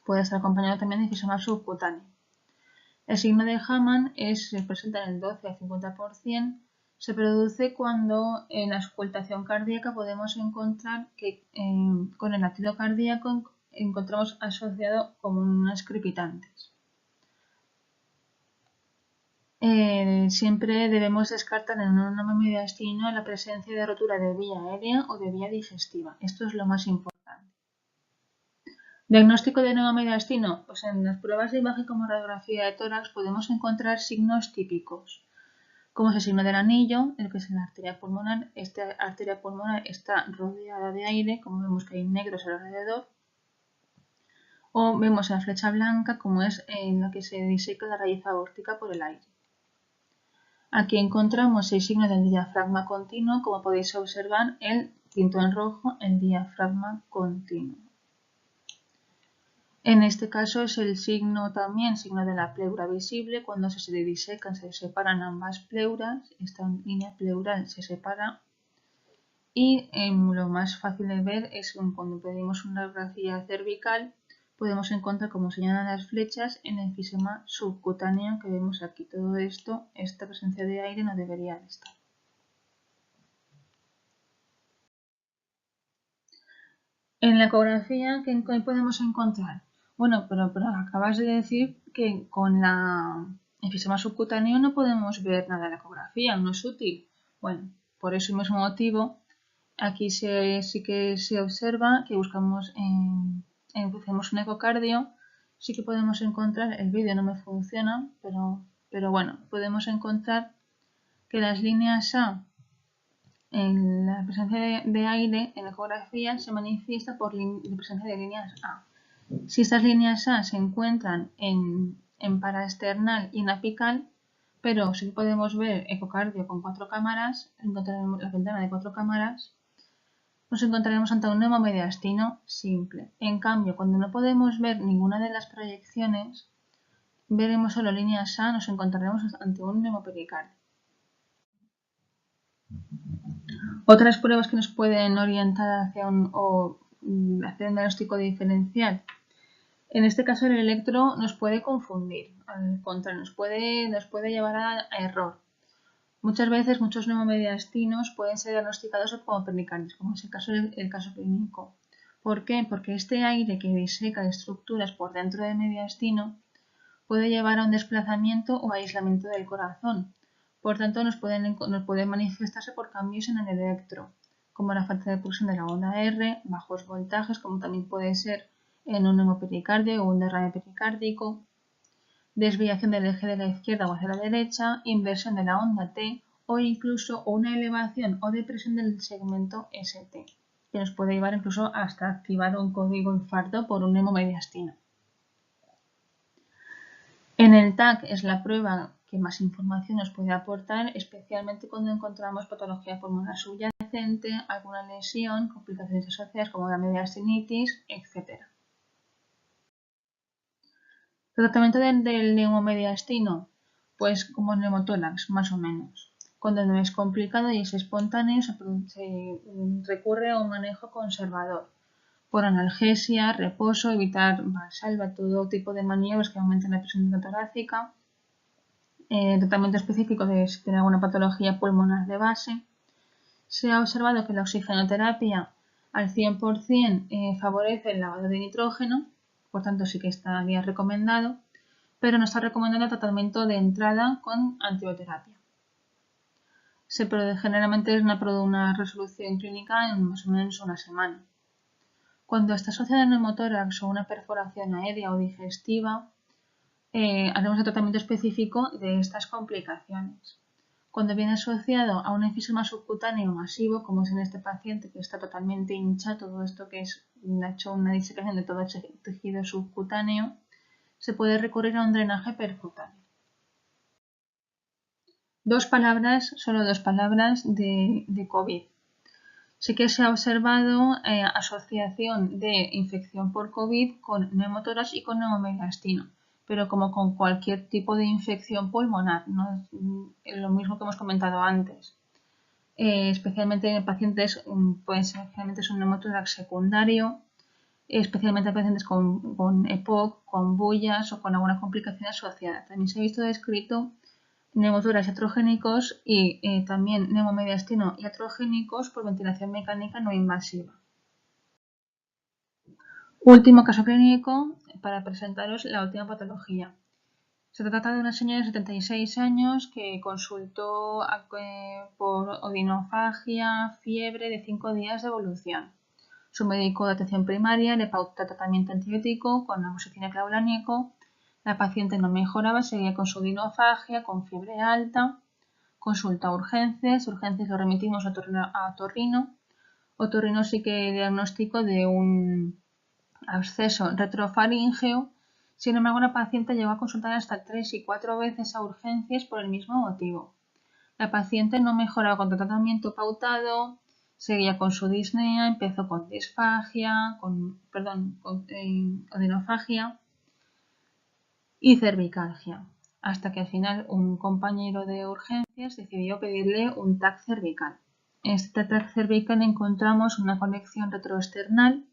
Puede estar acompañado también de enfisema subcutáneo. El signo de Hamann se presenta en el 12 al 50%. Se produce cuando en la auscultación cardíaca podemos encontrar que con el latido cardíaco encontramos asociado como unas crepitantes. Siempre debemos descartar en un neumomediastino la presencia de rotura de vía aérea o de vía digestiva. Esto es lo más importante. Diagnóstico de neumomediastino. Pues en las pruebas de imagen como radiografía de tórax podemos encontrar signos típicos, como es el signo del anillo, el que es la arteria pulmonar. Esta arteria pulmonar está rodeada de aire, como vemos que hay negros alrededor. O vemos la flecha blanca, como es en la que se diseca la raíz aórtica por el aire. Aquí encontramos el signo del diafragma continuo, como podéis observar, el tinto en rojo, el diafragma continuo. En este caso es el signo también, signo de la pleura visible, cuando se disecan, se separan ambas pleuras, esta línea pleural se separa. Y lo más fácil de ver es cuando pedimos una radiografía cervical, podemos encontrar, como señalan las flechas, en el enfisema subcutáneo que vemos aquí. Todo esto, esta presencia de aire no debería de estar. En la ecografía, ¿qué podemos encontrar? Bueno, pero acabas de decir que con la enfisema subcutáneo no podemos ver nada en la ecografía, no es útil. Bueno, por ese mismo motivo, aquí sí que se observa que hacemos un ecocardio, sí que podemos encontrar, el vídeo no me funciona, pero bueno, podemos encontrar que las líneas A en la presencia de aire en la ecografía se manifiesta por la presencia de líneas A. Si estas líneas A se encuentran en paraesternal y en apical, pero si podemos ver ecocardio con 4 cámaras, encontraremos la ventana de 4 cámaras, nos encontraremos ante un neumomediastino simple. En cambio, cuando no podemos ver ninguna de las proyecciones, veremos solo líneas A, nos encontraremos ante un neumopericardio. Otras pruebas que nos pueden orientar hacia hacer un diagnóstico diferencial. En este caso el electro nos puede confundir, al contrario, nos puede llevar a error. Muchas veces muchos neumomediastinos pueden ser diagnosticados como pericardios, como es el caso clínico. ¿Por qué? Porque este aire que diseca estructuras por dentro del mediastino puede llevar a un desplazamiento o aislamiento del corazón. Por tanto, nos pueden manifestarse por cambios en el electro, como la falta de pulsión de la onda R, bajos voltajes, como también puede ser en un neumopericardio o un derrame pericárdico, desviación del eje de la izquierda o hacia la derecha, inversión de la onda T o incluso una elevación o depresión del segmento ST. que nos puede llevar incluso hasta activar un código infarto por un hemomediastino. En el TAC es la prueba que más información nos puede aportar, especialmente cuando encontramos patología pulmonar subyacente, alguna lesión, complicaciones asociadas como la mediastinitis, etc. El tratamiento del neumomediastino, pues como neumotórax, más o menos. Cuando no es complicado y es espontáneo, se recurre a un manejo conservador por analgesia, reposo, evitar valsalva, todo tipo de maniobras que aumenten la presión torácica. Tratamiento específico de si tiene alguna patología pulmonar de base. Se ha observado que la oxigenoterapia al 100% favorece el lavado de nitrógeno, por tanto sí que estaría recomendado, pero no está recomendado el tratamiento de entrada con antibioterapia. Generalmente es una resolución clínica en más o menos una semana. Cuando está asociado a neumotórax o una perforación aérea o digestiva, haremos el tratamiento específico de estas complicaciones. Cuando viene asociado a un enfisema subcutáneo masivo, como es en este paciente que está totalmente hinchado, todo esto que ha hecho una disecación de todo el tejido subcutáneo, se puede recurrir a un drenaje percutáneo. Solo dos palabras de COVID. Sí que se ha observado asociación de infección por COVID con neumotórax y con neumomediastino, pero como con cualquier tipo de infección pulmonar, no es lo mismo que hemos comentado antes. Especialmente en pacientes, puede ser generalmente es un neumotórax secundario, especialmente en pacientes con EPOC, con bullas o con alguna complicación asociada. También se ha visto descrito neumotórax iatrogénicos y también neumomediastino iatrogénicos por ventilación mecánica no invasiva. Último caso clínico para presentaros la última patología. Se trata de una señora de 76 años que consultó por odinofagia, fiebre de 5 días de evolución. Su médico de atención primaria le pautó tratamiento antibiótico con amoxicilina clavulánico. La paciente no mejoraba, seguía con su odinofagia, con fiebre alta. Consulta a urgencias lo remitimos a otorrino. Otorrino sí que diagnóstico de un absceso retrofaríngeo. Sin embargo, la paciente llegó a consultar hasta 3 y 4 veces a urgencias por el mismo motivo. La paciente no mejoraba con tratamiento pautado, seguía con su disnea, empezó con disfagia, odinofagia y cervicalgia, hasta que al final un compañero de urgencias decidió pedirle un TAC cervical. En este TAC cervical encontramos una conexión retroesternal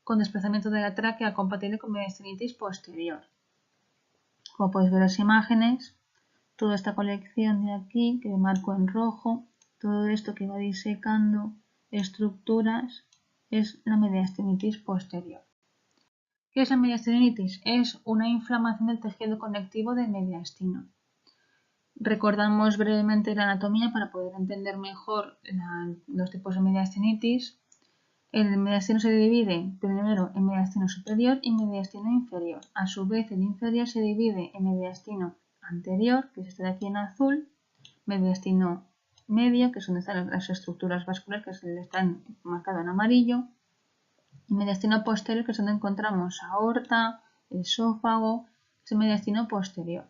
con desplazamiento de la tráquea compatible con mediastinitis posterior. Como podéis ver en las imágenes, toda esta colección de aquí, que marco en rojo, todo esto que va disecando estructuras, es la mediastinitis posterior. ¿Qué es la mediastinitis? Es una inflamación del tejido conectivo del mediastino. Recordamos brevemente la anatomía para poder entender mejor los tipos de mediastinitis. El mediastino se divide primero en mediastino superior y mediastino inferior. A su vez, el inferior se divide en mediastino anterior, que es este de aquí en azul, mediastino medio, que es donde están las estructuras vasculares que están marcadas en amarillo, y mediastino posterior, que es donde encontramos aorta, esófago, es el mediastino posterior.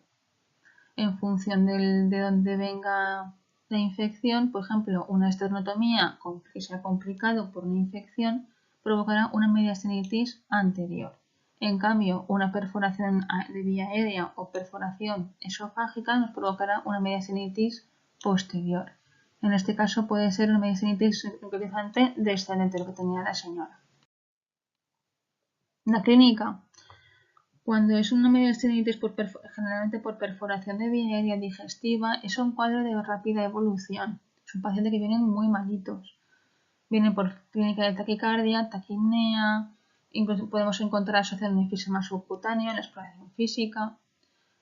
En función de donde venga la infección, por ejemplo, una esternotomía que sea complicado por una infección provocará una mediastinitis anterior. En cambio, una perforación de vía aérea o perforación esofágica nos provocará una mediastinitis posterior. En este caso puede ser una mediastinitis simpatizante descendente, lo que tenía la señora. La clínica. Cuando es una mediastinitis generalmente por perforación de vía aérea digestiva, es un cuadro de rápida evolución. Es un paciente que vienen muy malitos. Vienen por clínica de taquicardia, taquipnea, incluso podemos encontrar asociado un enfisema subcutáneo en la exploración física.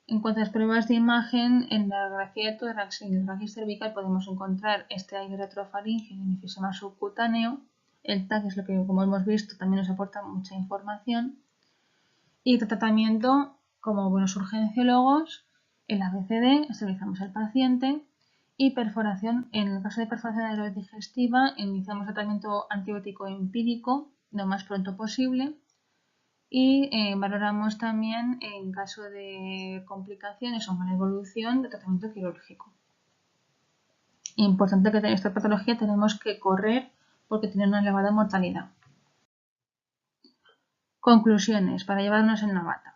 En cuanto a las pruebas de imagen, en la radiografía de tórax y en el raquis cervical podemos encontrar este aire retrofaríngeo y un enfisema subcutáneo. El TAC es lo que, como hemos visto, también nos aporta mucha información. Y de tratamiento, como buenos urgenciólogos, el ABCD, estabilizamos al paciente Y perforación, en el caso de perforación aerobic digestiva, iniciamos tratamiento antibiótico empírico lo más pronto posible y valoramos también, en caso de complicaciones o mala evolución, de tratamiento quirúrgico. Importante que en esta patología tenemos que correr porque tiene una elevada mortalidad. Conclusiones para llevarnos en la bata.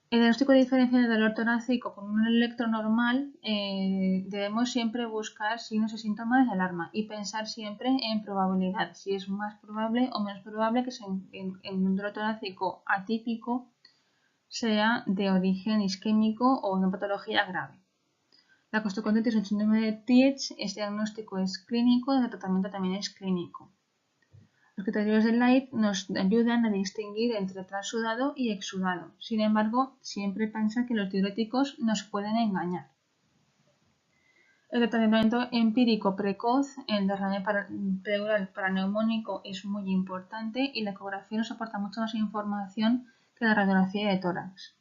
El diagnóstico diferencial de dolor torácico con un electro normal, debemos siempre buscar signos y síntomas de alarma y pensar siempre en probabilidad, si es más probable o menos probable que en un dolor torácico atípico sea de origen isquémico o una patología grave. La costocondritis o el síndrome de Tietz, este diagnóstico es clínico y el tratamiento también es clínico. Los criterios de Light nos ayudan a distinguir entre transudado y exudado. Sin embargo, siempre piensa que los diuréticos nos pueden engañar. El tratamiento empírico precoz en derrame pleural paraneumónico es muy importante y la ecografía nos aporta mucha más información que la radiografía de tórax.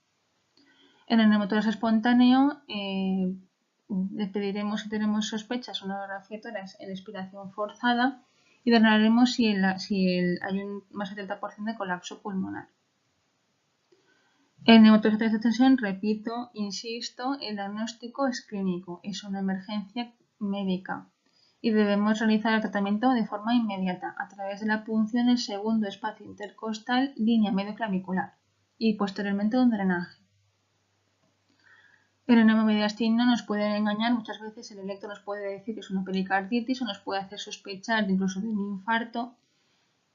En el neumotórax espontáneo, le pediremos, si tenemos sospechas, una radiografía de tórax en expiración forzada y determinaremos si hay un más del 70% de colapso pulmonar. En neumotórax de extensión, repito, insisto, el diagnóstico es clínico, es una emergencia médica y debemos realizar el tratamiento de forma inmediata a través de la punción del segundo espacio intercostal, línea medio clavicular y posteriormente un drenaje. El neumomediastino nos puede engañar, muchas veces el electro nos puede decir que es una pericarditis o nos puede hacer sospechar incluso de un infarto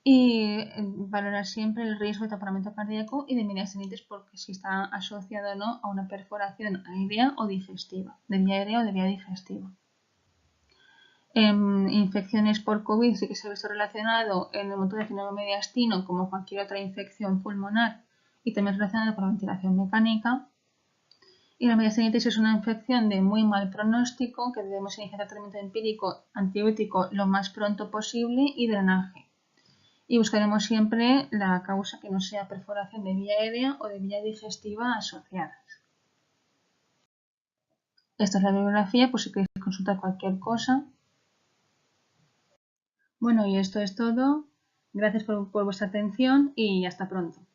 y valorar siempre el riesgo de taponamiento cardíaco y de mediastinitis porque si está asociado o no a una perforación aérea o digestiva, de vía aérea o de vía digestiva. En infecciones por COVID sí que se ha visto relacionado el neumotórax y neumomediastino como cualquier otra infección pulmonar y también relacionado con la ventilación mecánica. Y la mediastinitis es una infección de muy mal pronóstico que debemos iniciar tratamiento empírico antibiótico lo más pronto posible y drenaje. Y buscaremos siempre la causa que no sea perforación de vía aérea o de vía digestiva asociadas. Esta es la bibliografía por si queréis consultar cualquier cosa. Bueno, y esto es todo. Gracias por vuestra atención y hasta pronto.